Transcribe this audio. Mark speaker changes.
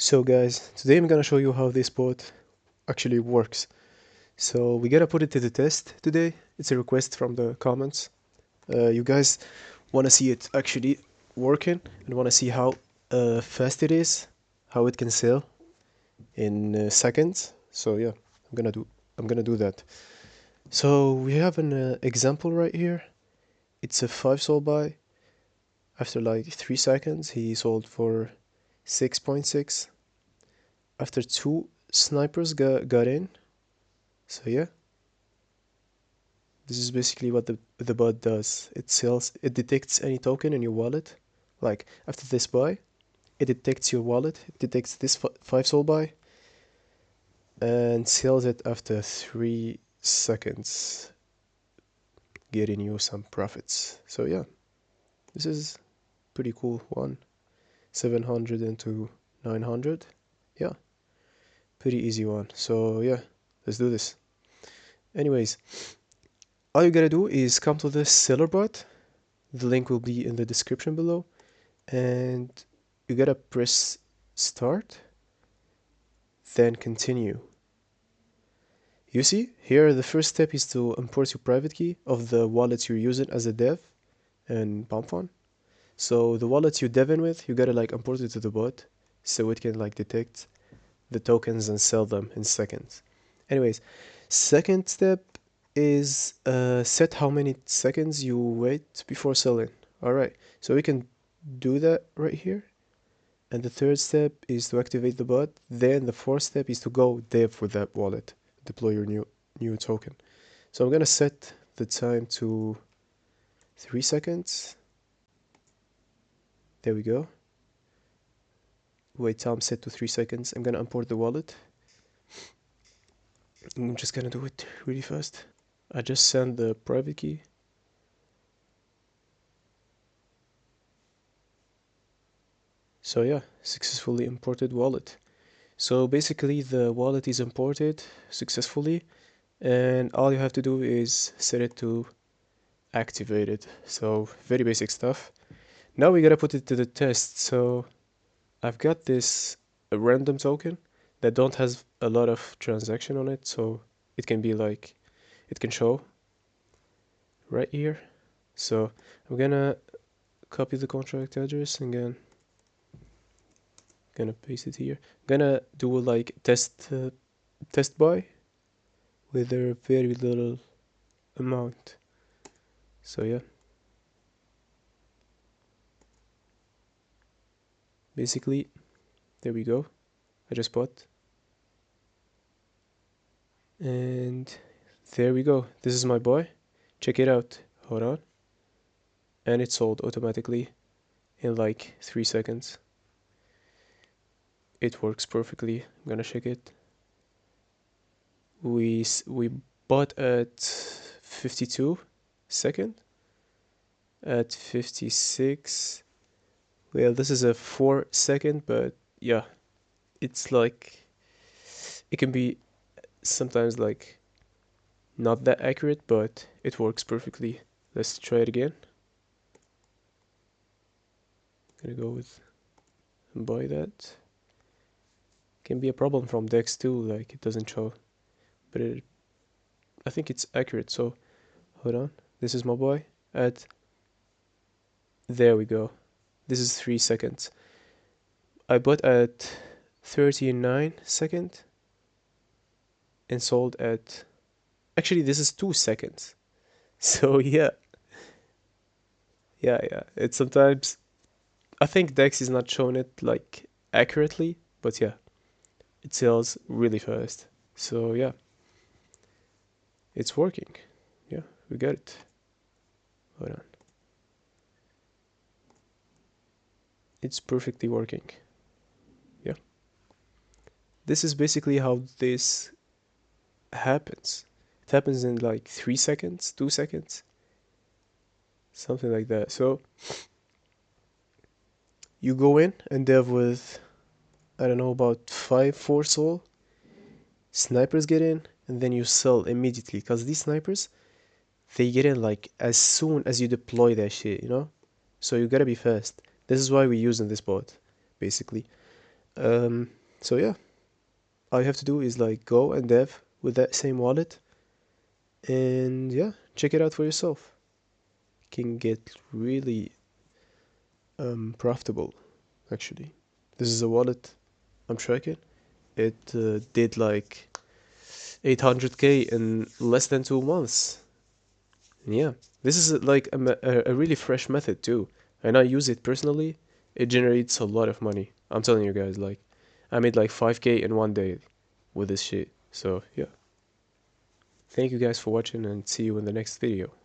Speaker 1: So guys, today I'm gonna show you how this bot actually works. So we're gonna put it to the test today. It's a request from the comments. You guys wanna see it actually working and wanna see how fast it is, how it can sell in seconds. So yeah, I'm gonna do that. So we have an example right here. It's a 5 sold buy. After like 3 seconds, he sold for 6.6. After 2 snipers got in. So yeah, this is basically what the bot does. It detects any token in your wallet. Like after this buy, it detects your wallet, it detects this 5 soul buy, and sells it after 3 seconds, getting you some profits. So yeah, this is pretty cool one. 700 into 900. Yeah, pretty easy one. So yeah, let's do this. Anyways, all you gotta do is come to the seller bot. The link will be in the description below, and you gotta press start, then continue. You see here the first step is to import your private key of the wallet you're using as a dev and pump. So the wallet you devin with, you gotta like import it to the bot so it can like detect the tokens and sell them in seconds. Anyways, second step is set how many seconds you wait before selling. Alright, so we can do that right here. And the third step is to activate the bot. Then the fourth step is to go dev for that wallet, deploy your new token. So I'm gonna set the time to 3 seconds. There we go. Wait time set to 3 seconds. I'm gonna import the wallet. I'm just gonna do it really fast. I just sent the private key. So yeah, successfully imported wallet. So basically the wallet is imported successfully, and all you have to do is set it to activated. So very basic stuff. Now we gotta put it to the test. So I've got this a random token that don't has a lot of transaction on it, so it can be like it can show right here. So I'm gonna copy the contract address and then gonna paste it here. Gonna do like test buy with a very little amount. So yeah, basically there we go. I just bought, and there we go. This is my buy. Check it out. Hold on. And it sold automatically in like 3 seconds. It works perfectly. I'm gonna check it. We bought at 52 second, at 56. Well, this is a 4 second, but yeah, it's like it can be sometimes like not that accurate, but it works perfectly. Let's try it again. Gonna go with and buy that. Can be a problem from Dex too, like it doesn't show, but I think it's accurate. So hold on, this is my boy at, there we go. This is 3 seconds. I bought at 39 second and sold at, actually this is 2 seconds. So yeah, yeah, it's sometimes, I think Dex is not showing it like accurately, but yeah, it sells really fast. So yeah, it's working. Yeah, we got it. Hold on, it's perfectly working. Yeah, this is basically how this happens. It happens in like 3 seconds, 2 seconds, something like that. So you go in and dev with, I don't know, about 4 soul. Snipers get in, and then you sell immediately, because these snipers, they get in like as soon as you deploy that shit, you know? So you gotta be fast. This is why we're using this bot, basically. Um, so yeah, all you have to do is like go and dev with that same wallet, and yeah, check it out for yourself. Can get really profitable actually. This is a wallet I'm tracking. It did like 800k in less than 2 months. And yeah, this is like a really fresh method too, and I use it personally. It generates a lot of money. I'm telling you guys, like, I made like 5k in one day with this shit. So yeah, thank you guys for watching and see you in the next video.